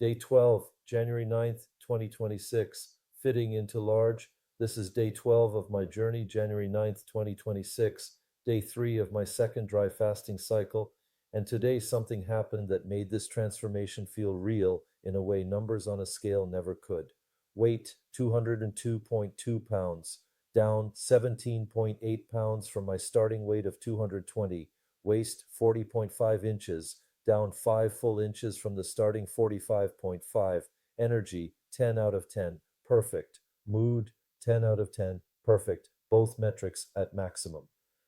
Day 12, January 9th, 2026. Fitting into large. This is day 12 of my journey, January 9th, 2026. Day 3 of my second dry fasting cycle. And today something happened that made this transformation feel real in a way numbers on a scale never could. Weight 202.2 pounds, down 17.8 pounds from my starting weight of 220. Waist 40.5 inches, down 5 full inches from the starting 45.5. Energy 10 out of 10, perfect. Mood 10 out of 10, perfect. Both metrics at maximum.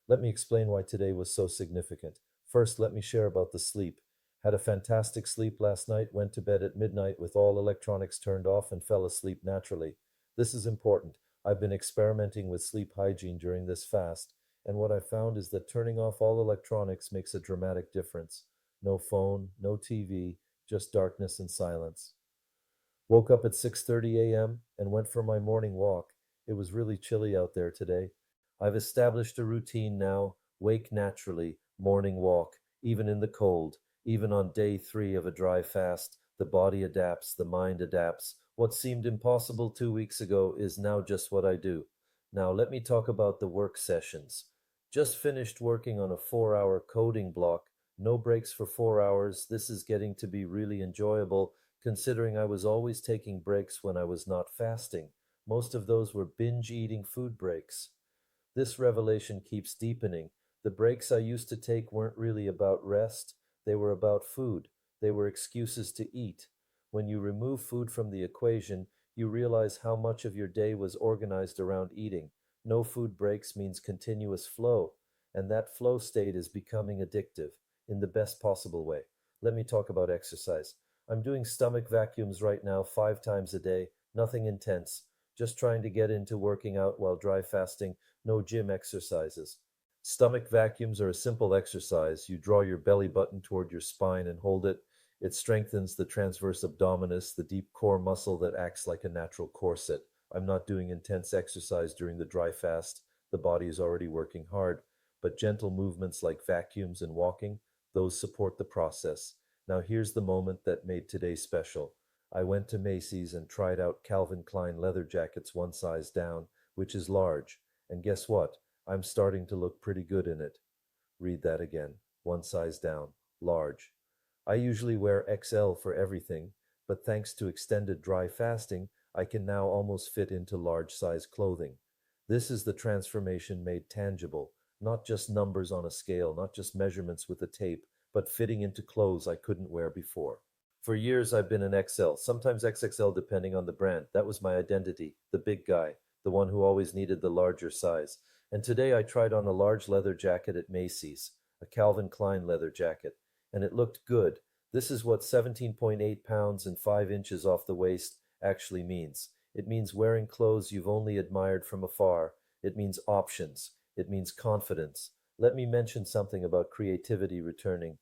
Let me explain why today was so significant. First, let me share about the sleep. Had a fantastic sleep last night, went to bed at midnight with all electronics turned off and fell asleep naturally. This is important. I've been experimenting with sleep hygiene during this fast, and what I found is that turning off all electronics makes a dramatic difference. No phone, no TV, just darkness and silence. Woke up at 6:30 a.m. and went for my morning walk. It was really chilly out there today. I've established a routine now, wake naturally, morning walk, even in the cold, even on day 3 of a dry fast. The body adapts, the mind adapts. What seemed impossible 2 weeks ago is now just what I do. Now let me talk about the work sessions. Just finished working on a 4-hour coding block. No breaks for 4 hours. This is getting to be really enjoyable, considering I was always taking breaks when I was not fasting. Most of those were binge eating food breaks. This revelation keeps deepening. The breaks I used to take weren't really about rest, they were about food. They were excuses to eat. When you remove food from the equation, you realize how much of your day was organized around eating. No food breaks means continuous flow, and that flow state is becoming addictive in the best possible way. Let me talk about exercise. I'm doing stomach vacuums right now 5 times a day, nothing intense, just trying to get into working out while dry fasting, no gym exercises. Stomach vacuums are a simple exercise. You draw your belly button toward your spine and hold it. It strengthens the transverse abdominis, the deep core muscle that acts like a natural corset. I'm not doing intense exercise during the dry fast. The body is already working hard. But gentle movements like vacuums and walking, those support the process. Now here's the moment that made today special. I went to Macy's and tried out Calvin Klein leather jackets one size down, which is large. And guess what? I'm starting to look pretty good in it. Read that again. One size down. Large. I usually wear XL for everything, but thanks to extended dry fasting, I can now almost fit into large size clothing. This is the transformation made tangible, not just numbers on a scale, not just measurements with a tape, but fitting into clothes I couldn't wear before. For years, I've been an XL, sometimes XXL depending on the brand. That was my identity, the big guy, the one who always needed the larger size. And today I tried on a large leather jacket at Macy's, a Calvin Klein leather jacket, and it looked good. This is what 17.8 pounds and 5 inches off the waist actually means. It means wearing clothes you've only admired from afar. It means options. It means confidence. Let me mention something about creativity returning.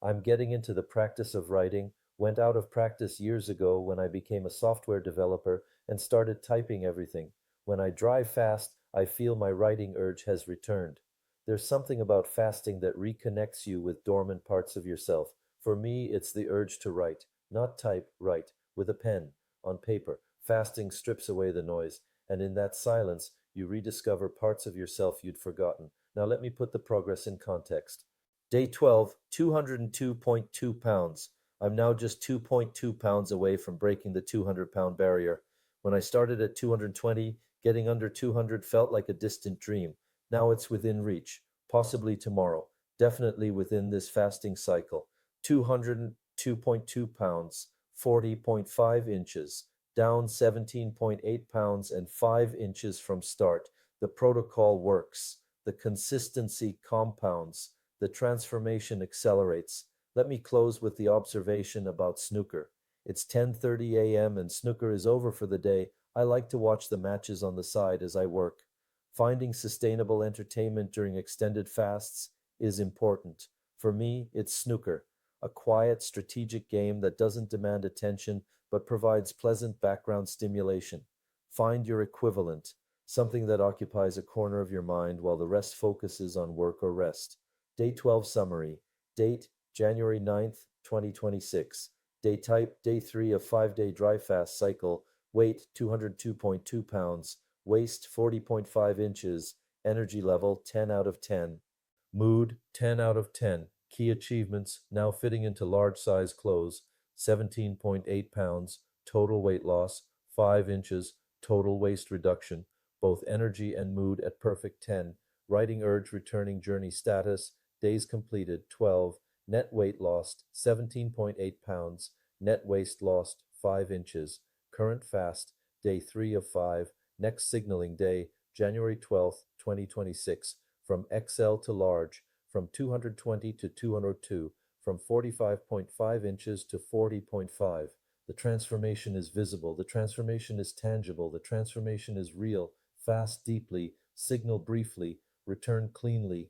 I'm getting into the practice of writing, went out of practice years ago when I became a software developer and started typing everything. When I drive fast, I feel my writing urge has returned. There's something about fasting that reconnects you with dormant parts of yourself. For me, it's the urge to write, not type, write, with a pen, on paper. Fasting strips away the noise, and in that silence, you rediscover parts of yourself you'd forgotten. Now let me put the progress in context. Day 12, 202.2 pounds. I'm now just 2.2 pounds away from breaking the 200-pound barrier. When I started at 220, getting under 200 felt like a distant dream. Now it's within reach, possibly tomorrow, definitely within this fasting cycle. 202.2 pounds, 40.5 inches, down 17.8 pounds and 5 inches from start. The protocol works. The consistency compounds. The transformation accelerates. Let me close with the observation about snooker. It's 10:30 a.m. and snooker is over for the day. I like to watch the matches on the side as I work. Finding sustainable entertainment during extended fasts is important. For me, it's snooker, a quiet, strategic game that doesn't demand attention but provides pleasant background stimulation. Find your equivalent, something that occupies a corner of your mind while the rest focuses on work or rest. Day 12 summary. Date January 9th, 2026. Day type, day 3 of 5-day dry fast cycle, weight 202.2 pounds, waist 40.5 inches, energy level 10 out of 10. Mood 10 out of 10. Key achievements, now fitting into large size clothes, 17.8 pounds, total weight loss, 5 inches, total waist reduction, both energy and mood at perfect 10, writing urge returning journey status, days completed 12, net weight lost 17.8 pounds, net waist lost 5 inches, current fast, day 3 of 5, next signaling day, January 12th, 2026, from XL to large, from 220 to 202, from 45.5 inches to 40.5. The transformation is visible, the transformation is tangible, the transformation is real. Fast deeply, signal briefly, return cleanly,